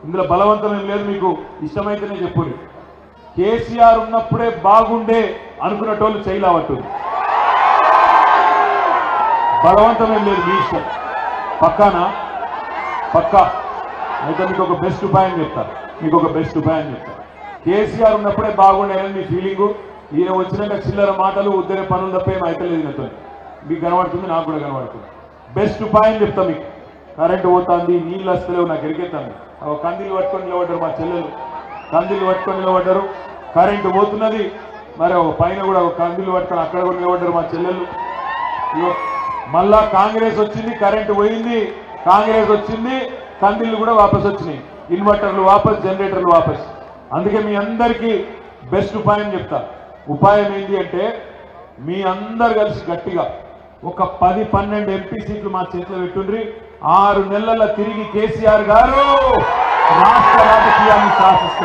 ఇందులో బలవంతం ఏం లేదు, మీకు ఇష్టమైతేనే చెప్పుని. కేసీఆర్ ఉన్నప్పుడే బాగుండే అనుకున్నటోళ్ళు చేయలేవట్టుంది. బలవంతం ఏం లేదు, మీ ఇష్టం. పక్కానా? పక్కా. అయితే మీకు ఒక బెస్ట్ ఉపాయం చెప్తా, కేసీఆర్ ఉన్నప్పుడే బాగుండేదని మీ ఫీలింగు. ఈయన వచ్చినాక చిల్లర మాటలు ఉద్దరే పనులు తప్ప ఏం అయితే లేదు నాతో. మీకు కనబడుతుంది, నాకు కూడా కనబడుతుంది. బెస్ట్ ఉపాయం చెప్తా మీకు. కరెంటు పోతుంది, నీళ్ళు వస్తలేవు, నాకు ఎరికెత్తాను. కందిలు పట్టుకొని నిలబడ్డారు మా చెల్లెలు, కరెంటు పోతున్నది. మరి పైన కూడా కందిలు పట్టుకొని అక్కడ కూడా నిలబడ్డారు మా చెల్లెలు. మళ్ళా కాంగ్రెస్ వచ్చింది, కరెంటు పోయింది, కందిళ్ళు కూడా వాపస్ వచ్చినాయి, ఇన్వర్టర్లు వాపస్, జనరేటర్లు వాపస్. అందుకే మీ అందరికీ బెస్ట్ ఉపాయం చెప్తా. ఉపాయం ఏంటి అంటే, మీ అందరు కలిసి గట్టిగా ఒక 10-12 ఎంపీ సీట్లు మా చేతిలో పెట్టుండ్రి. 6 నెలల తిరిగి కేసీఆర్ గారు